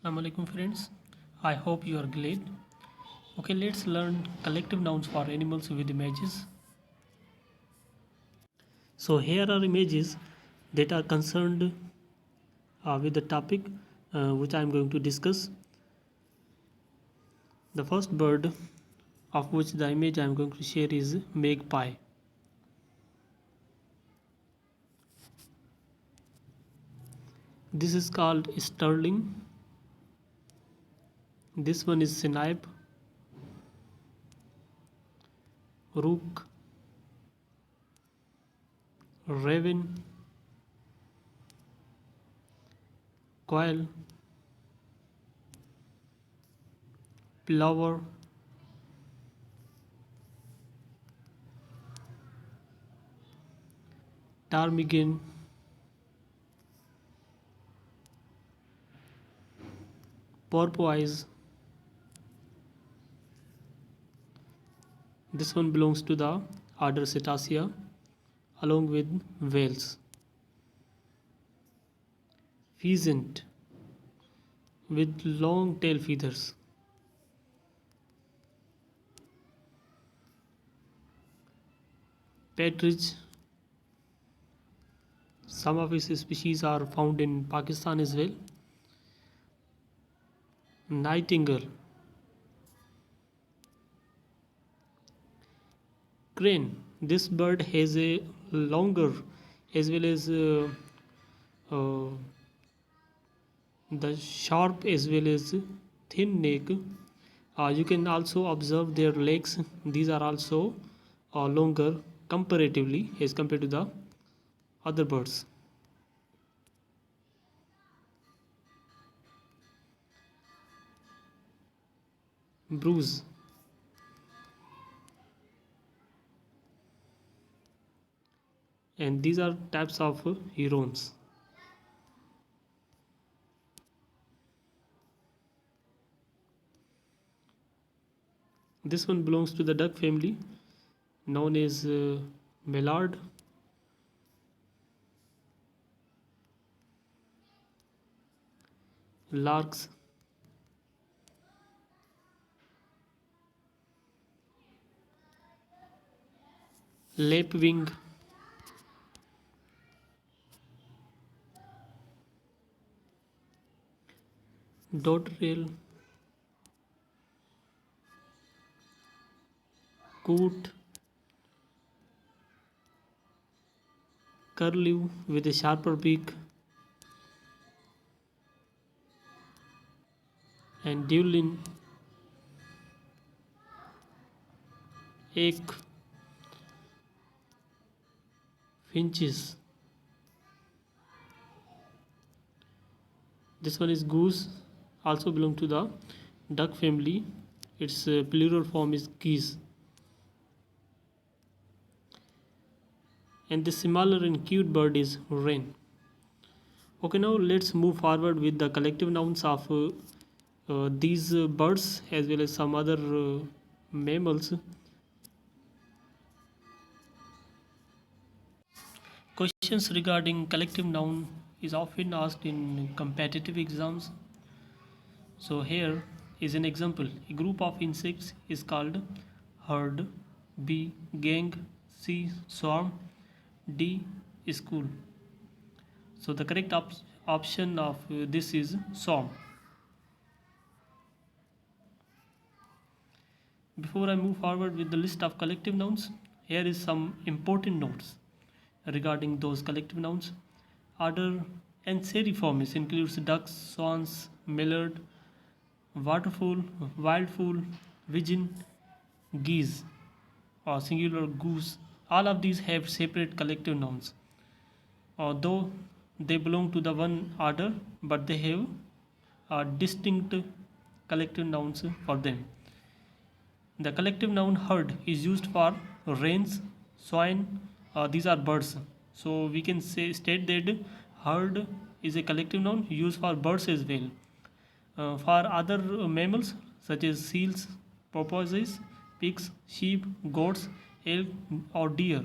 Assalamualaikum friends. I hope you are glad. Okay, let's learn collective nouns for animals with images. So here are images that are concerned with the topic which I am going to discuss. The first bird of which the image I am going to share is magpie. This is called sterling. This one is snipe, rook, raven, quail, plover, ptarmigan, porpoise. This one belongs to the order Cetacea along with whales. Pheasant with long tail feathers. Partridge. Some of its species are found in Pakistan as well. Nightingale. Crane. This bird has a longer as well as uh, the sharp as well as thin neck. You can also observe their legs. These are also longer comparatively as compared to the other birds. Bruise. And these are types of herons. This one belongs to the duck family known as mallard. Larks. Lapwing. Dotterel. Coot. Curlew with a sharper beak. And Dublin. Ache. Finches. This one is goose, also belong to the duck family. Its plural form is geese. And the smaller and cute bird is wren. Okay, now let's move forward with the collective nouns of these birds as well as some other mammals. Questions regarding collective noun is often asked in competitive exams. So here is an example. A group of insects is called herd, B gang, C swarm, D school. So the correct option of this is swarm. Before I move forward with the list of collective nouns, here is some important notes regarding those collective nouns. Order Anseriformis includes ducks, swans, mallard, waterfowl, wildfowl, pigeon, geese, or singular goose. All of these have separate collective nouns. Though they belong to the one order, but they have distinct collective nouns for them. The collective noun herd is used for wrens, swine. These are birds. So we can state that herd is a collective noun used for birds as well. For other mammals such as seals, porpoises, pigs, sheep, goats, elk or deer,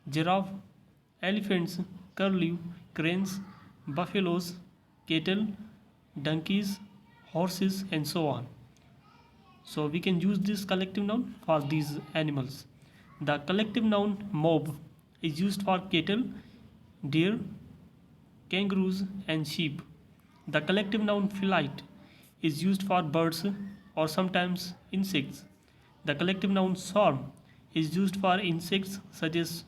giraffe, elephants, curlew, cranes, buffaloes, cattle, donkeys, horses, and so on. So we can use this collective noun for these animals. The collective noun mob is used for cattle, deer, kangaroos, and sheep. The collective noun flight is used for birds or sometimes insects. The collective noun swarm is used for insects such as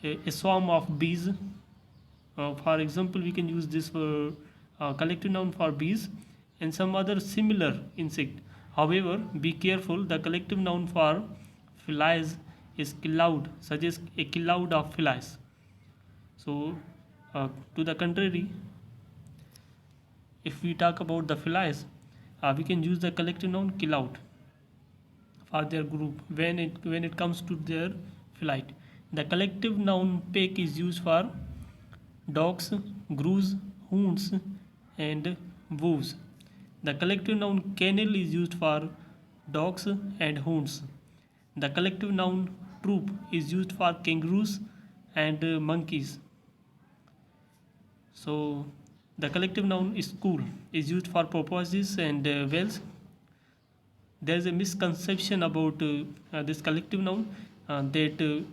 a swarm of bees. For example, we can use this for collective noun for bees and some other similar insect. However, be careful, the collective noun for flies is cloud, such as a cloud of flies. So, to the contrary, if we talk about the flies, we can use the collective noun cloud for their group when it comes to their flight. The collective noun peck is used for dogs, grouse, hounds, and wolves. The collective noun kennel is used for dogs and hounds. The collective noun troop is used for kangaroos and monkeys. So, the collective noun school is used for porpoises and whales. There is a misconception about this collective noun that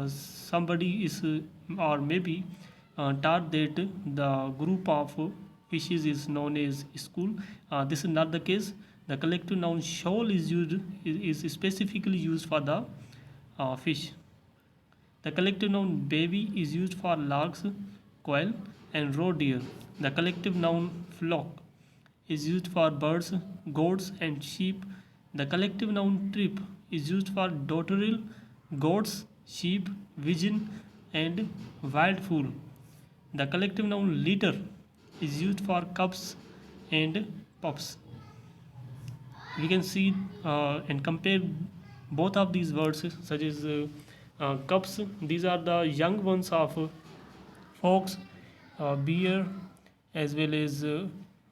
somebody is or maybe taught that the group of fishes is known as school. This is not the case. The collective noun shoal is specifically used for the fish. The collective noun baby is used for larks, quail, and roe deer. The collective noun flock is used for birds, goats, and sheep. The collective noun trip is used for dotterel, goats, sheep, pigeon, and wild fowl. The collective noun litter is used for cubs and pups. We can see and compare both of these words, such as cubs. These are the young ones of fox, bear, as well as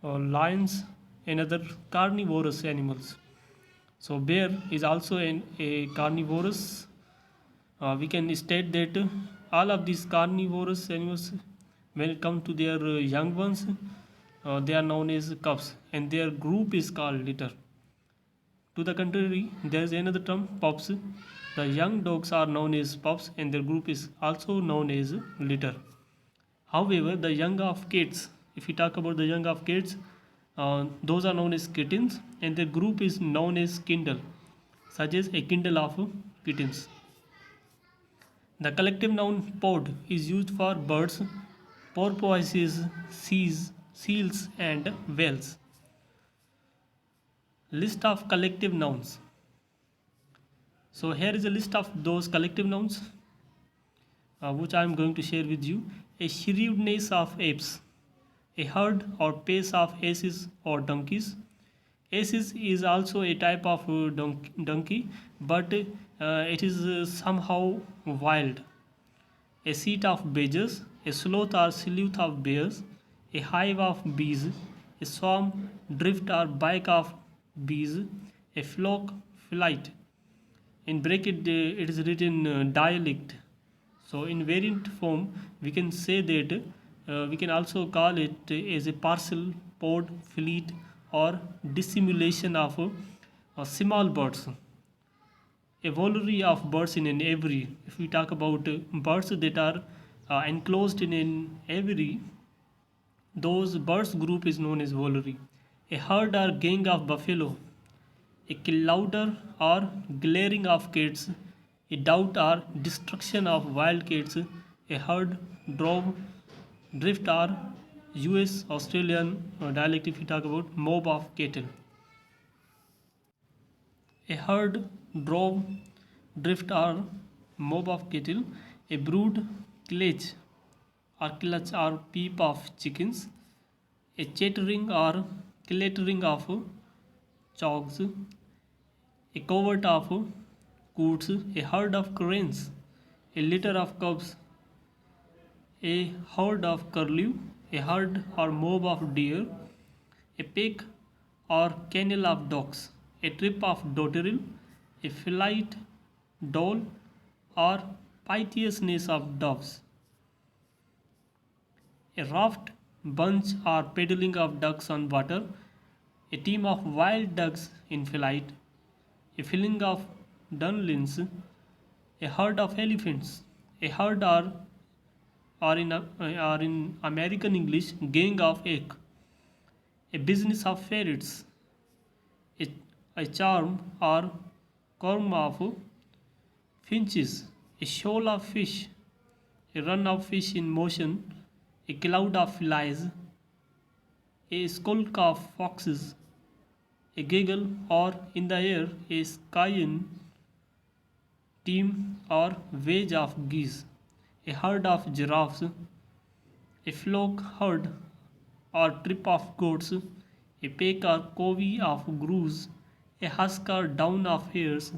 lions and other carnivorous animals. So bear is also a carnivorous. We can state that all of these carnivorous animals, when it comes to their young ones, they are known as cubs, and their group is called litter. To the contrary, there is another term, pups. The young dogs are known as pups, and their group is also known as litter. However, the young of cats, if we talk about the young of cats, those are known as kittens, and their group is known as kindle, such as a kindle of kittens. The collective noun pod is used for birds, porpoises, seals, and whales. List of collective nouns. So here is a list of those collective nouns which I am going to share with you. A shrewdness of apes, a herd or pace of asses or donkeys. Asses is also a type of donkey, but it is somehow wild. A seat of badgers, a sloth or sleuth of bears, a hive of bees, a swarm, drift or bike of bees, a flock, flight. In bracket it is written dialect. So in variant form we can say that we can also call it as a parcel, pod, fleet, or dissimulation of small birds. A voliere of birds in an aviary. If we talk about birds that are enclosed in an aviary, those birds group is known as voliere. A herd or gang of buffalo, a clouder or glaring of cats, a doubt or destruction of wild cats, a herd, drove, drift or US Australian dialect if we talk about mob of cattle. A herd, drove, drift or mob of cattle, a brood, clutch or peep of chickens, a chattering or clattering of chogs, a covert of coots, a herd of cranes, a litter of cubs, a herd of curlew, a herd or mob of deer, a pack or kennel of dogs, a trip of dotterel, a flight, dole, or piteousness of doves, a raft, bunch or paddling of ducks on water, a team of wild ducks in flight, a filling of dunlins, a herd of elephants. A herd are in American English gang of eight, a business of ferrets, a, a charm or corm of finches, a shoal of fish, a run of fish in motion, a cloud of flies, a skulk of foxes, a giggle or in the air, a skyline team or wage of geese, a herd of giraffes, a flock herd or trip of goats, a pack or covey of grouse, a husk or down of hares,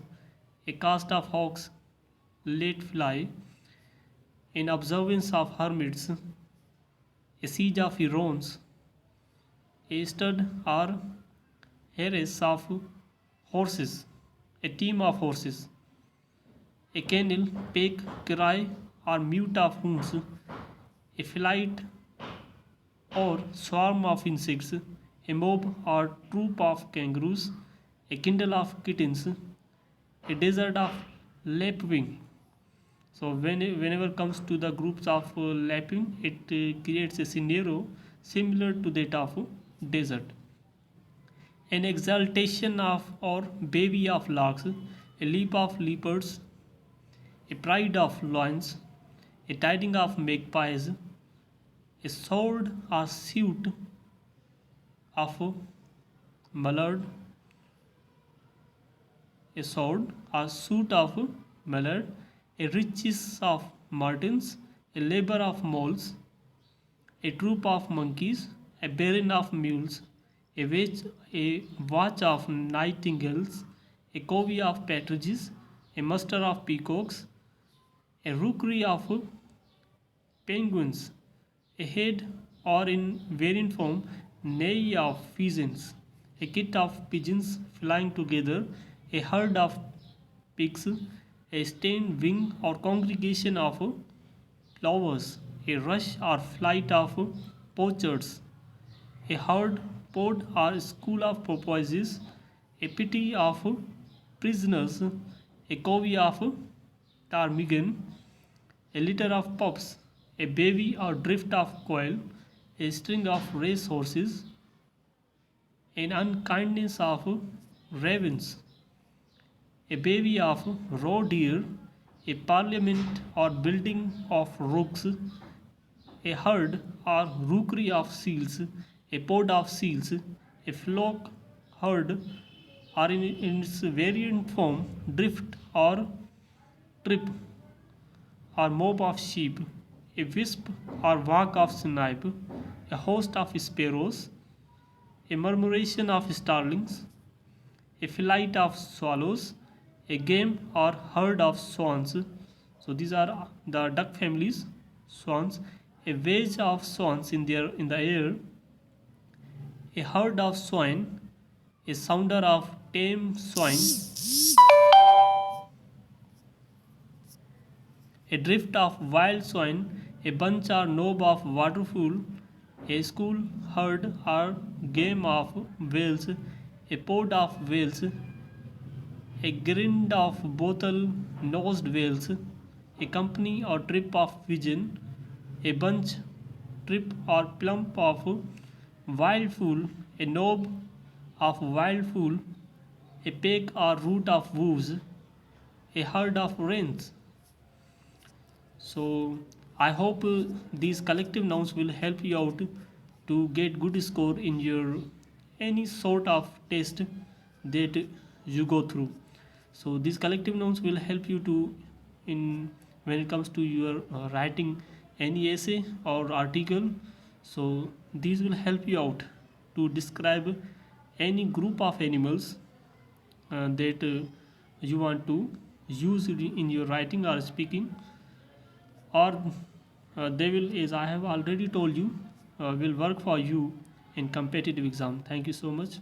a cast of hawks let fly, in observance of hermits, a siege of herons, a stud or haress of horses, a team of horses, a kennel, pack, cry, or mute of hounds, a flight or swarm of insects, a mob or troop of kangaroos, a kindle of kittens, a desert of lapwing. So whenever comes to the groups of lapwing, it creates a scenario similar to that of desert. An exaltation of or bevy of larks, a leap of leopards, a pride of lions, a tiding of magpies, a sword or suit of mallard, a sword or suit of mallard, a riches of martins, a labor of moles, a troop of monkeys, a baron of mules, a watch of nightingales, a covey of partridges, a muster of peacocks, a rookery of penguins, a head or in variant form, ney of pheasants, a kit of pigeons flying together, a herd of pigs, a stained wing or congregation of plovers, a rush or flight of poachers, a herd pod or school of porpoises, a pity of prisoners, a covey of ptarmigan, a litter of pups, a bevy or drift of quail, a string of race horses, an unkindness of ravens, a bevy of raw deer, a parliament or building of rooks, a herd or rookery of seals, a pod of seals, a flock herd, or in its variant form, drift or trip, or mob of sheep, a wisp or walk of snipe, a host of sparrows, a murmuration of starlings, a flight of swallows, a game or herd of swans. So these are the duck families, swans, a wave of swans in the air, a herd of swine, a sounder of tame swine, a drift of wild swine, a bunch or knob of waterfowl, a school herd or game of whales, a pod of whales, a grind of bottle-nosed whales, a company or trip of pigeon, a bunch, trip or plump of wild fowl, a knob of wild fowl, a peg or root of wolves, a herd of wrens. So I hope these collective nouns will help you out to get good score in your any sort of test that you go through. So these collective nouns will help you to in when it comes to your writing any essay or article. So these will help you out to describe any group of animals that you want to use in your writing or speaking, or they will, as I have already told you, will work for you in competitive exam. Thank you so much.